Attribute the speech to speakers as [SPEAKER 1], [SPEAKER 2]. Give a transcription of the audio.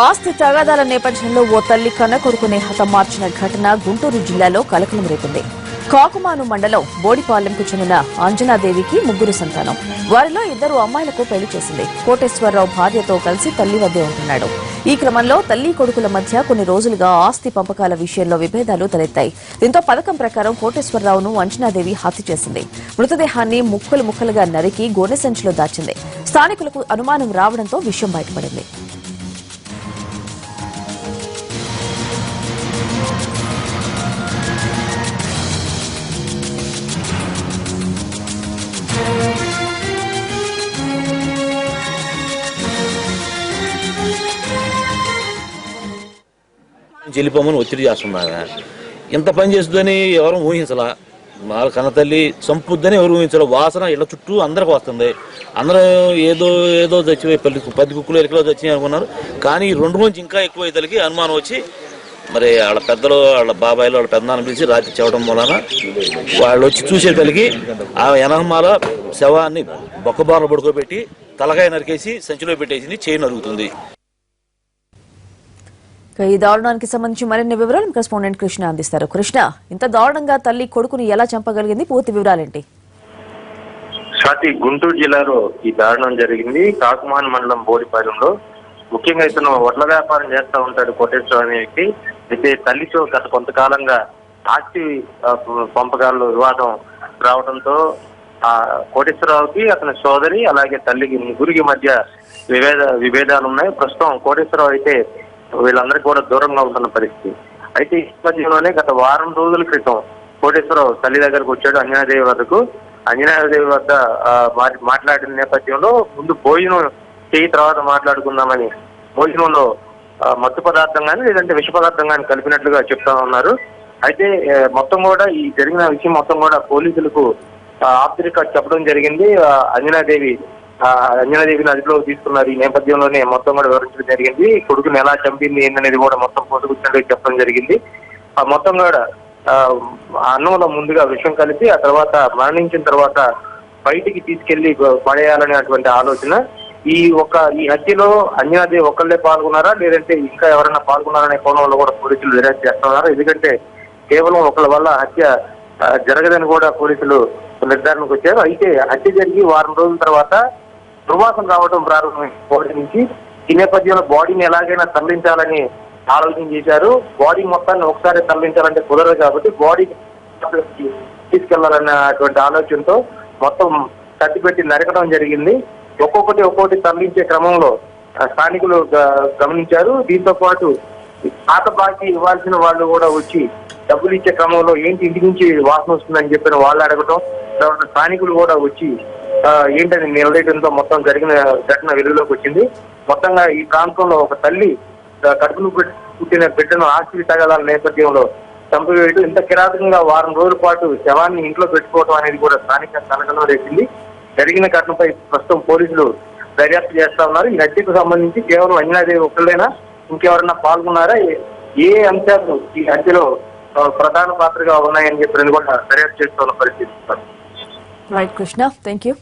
[SPEAKER 1] ఆస్తి తగాదాల నేపథ్యంలో ఓ తల్లి కన్న కొడుకునే హతమార్చిన ఘటన గుంటూరు జిల్లాలో కలకలం రేపింది. కాకుమాను మండలం బోడిపాలెంకు చెందిన అంజనాదేవికి ముగ్గురు సంతానం. వారిలో 2 అమ్మాయిలకు పెళ్లి చేసింది. కోటేశ్వరరావు భార్యతో కలిసి తల్లి వద్దే ఉంటున్నాడు. ఈ క్రమంలో తల్లి కొడుకుల మధ్య కొన్ని రోజులుగా ఆస్తి పంపకాల విషయంలో విభేదాలు తలెత్తాయి. దీంతో పథకం ప్రకారం కోటేశ్వరరావును అంజనాదేవి హత్య చేసింది. మృతదేహాన్ని ముక్కలుగా నరికి గోనె సంచిలో దాచింది. స్థానికులకు అనుమానం రావడంతో విషయం బయటపడింది.
[SPEAKER 2] చెల్లిపోమని ఒత్తిడి చేస్తున్నాగా ఇంత పని చేస్తుందని ఎవరు ఊహించలా. వాళ్ళ కన్న తల్లి చంపుద్దని ఎవరు ఊహించలే. వాసన ఇళ్ల చుట్టూ అందరికి వస్తుంది. అందరూ ఏదో చచ్చిపోయి 10 కుక్కలు ఎరికలో చచ్చినాయి అనుకున్నారు. కానీ 2 నుంచి ఇంకా ఎక్కువ ఇతరులకి అనుమానం వచ్చి మరి వాళ్ళ పెద్దలు వాళ్ళ బాబాయిలు వాళ్ళ పెద్దనాన్న పిలిచి రాత్రి చెవడం వలన వాళ్ళు వచ్చి చూసేటలికి ఆ ఎనహమాల శవాన్ని బొక్కబారలు పడుకోబెట్టి తలకాయ నరికేసి సంచిలో పెట్టేసింది. చేయి నరుగుతుంది.
[SPEAKER 1] ఈ దారుణానికి సంబంధించి మరిన్ని వివరాలు కరెస్పాండెంట్ కృష్ణ అందిస్తారు. కృష్ణ, ఇంత దారుణంగా తల్లి కొడుకుని ఎలా చంపగలిగింది? పూర్తి వివరాలేంటి?
[SPEAKER 3] స్వాతి, గుంటూరు జిల్లాలో ఈ దారుణం జరిగింది. కాకుమాన్ మండలం బోడిపాలెంలో. ముఖ్యంగా ఇతను వడ్ల వ్యాపారం చేస్తూ ఉంటాడు కోటేశ్వరరావు అనే వ్యక్తి. అయితే తల్లితో గత కొంతకాలంగా ఆస్తి పంపకాల్లో వివాదం రావడంతో కోటేశ్వరరావుకి అతని సోదరి అలాగే తల్లికి ముగ్గురికి మధ్య విభేదాలు ఉన్నాయి. ప్రస్తుతం కోటేశ్వరరావు అయితే వీళ్ళందరికీ కూడా దూరంగా ఉంటున్న పరిస్థితి. అయితే ఈ మధ్యలోనే గత వారం రోజుల క్రితం కోటేశ్వరరావు తల్లి దగ్గరకు వచ్చాడు అంజనాదేవి వద్దకు. అంజనాదేవి వద్ద మాట్లాడిన నేపథ్యంలో ముందు భోజనం చేయి తర్వాత మాట్లాడుకుందామని భోజనంలో మత్తు పదార్థం కానీ లేదంటే విష పదార్థం కానీ కలిపినట్లుగా చెప్తా ఉన్నారు. అయితే మొత్తం కూడా ఈ జరిగిన విషయం మొత్తం కూడా పోలీసులకు ఆప్తరిక చెప్పడం జరిగింది. అంజనాదేవిని అదుపులోకి తీసుకున్నారు. ఈ నేపథ్యంలోనే మొత్తం కూడా వివరించడం జరిగింది. కొడుకుని ఎలా చంపింది ఏందనేది కూడా మొత్తం పోటుకున్నట్టు చెప్పడం జరిగింది. మొత్తం కూడా అన్నంలో ముందుగా విషం కలిపి ఆ తర్వాత మరణించిన తర్వాత బయటికి తీసుకెళ్లి పడేయాలనేటువంటి ఆలోచన. ఈ హత్యలో అంజనాదేవి ఒక్కళ్ళే పాల్గొన్నారా లేదంటే ఇంకా ఎవరైనా పాల్గొన్నారనే కోణంలో కూడా పోలీసులు దర్యాప్తు చేస్తున్నారు. ఎందుకంటే కేవలం ఒకళ్ళ వల్ల హత్య జరగదని కూడా పోలీసులు నిర్ధారణకు వచ్చారు. అయితే హత్య జరిగి వారం రోజుల తర్వాత దుర్వాసన రావడం ప్రారంభమైంది బాడీ నుంచి. ఈ నేపథ్యంలో బాడీని ఎలాగైనా తరలించాలని ఆలోచన చేశారు. బాడీ మొత్తాన్ని ఒకసారి తరలించాలంటే కుదరదు కాబట్టి బాడీ తీసుకెళ్లాలన్నటువంటి ఆలోచనతో మొత్తం కట్టిపెట్టి నరకడం జరిగింది. ఒక్కొక్కటి తరలించే క్రమంలో స్థానికులు గమనించారు. దీంతో పాటు పాత బాకీ ఇవ్వాల్సిన వాళ్ళు కూడా వచ్చి డబ్బులు ఇచ్చే క్రమంలో ఏంటి ఇంటి నుంచి వాసన వస్తుందని చెప్పిన వాళ్ళు అడగటం, తర్వాత స్థానికులు కూడా వచ్చి ఏంటని నిలదీయడంతో మొత్తం జరిగిన ఘటన వెలుగులోకి వచ్చింది. మొత్తంగా ఈ ప్రాంతంలో ఒక తల్లి కడుపును పుట్టిన బిడ్డను ఆస్తి తగాదాల నేపథ్యంలో చంపివేయడం, ఇంత కిరాతకంగా వారం రోజుల పాటు శవాన్ని ఇంట్లో పెట్టుకోవడం అనేది కూడా స్థానిక కలకలం రేసింది. జరిగిన ఘటనపై ప్రస్తుతం పోలీసులు దర్యాప్తు చేస్తా ఉన్నారు. ఈ హత్యకు సంబంధించి కేవలం అంజనాదేవి ఒక్కళ్ళైనా ఇంకెవరన్నా పాల్గొన్నారా, ఏ అంశాలు ఈ హత్యలో ప్రధాన పాత్రగా ఉన్నాయని చెప్పి కూడా దర్యాప్తు చేస్తున్న పరిస్థితి.
[SPEAKER 1] Right Krishna, thank you.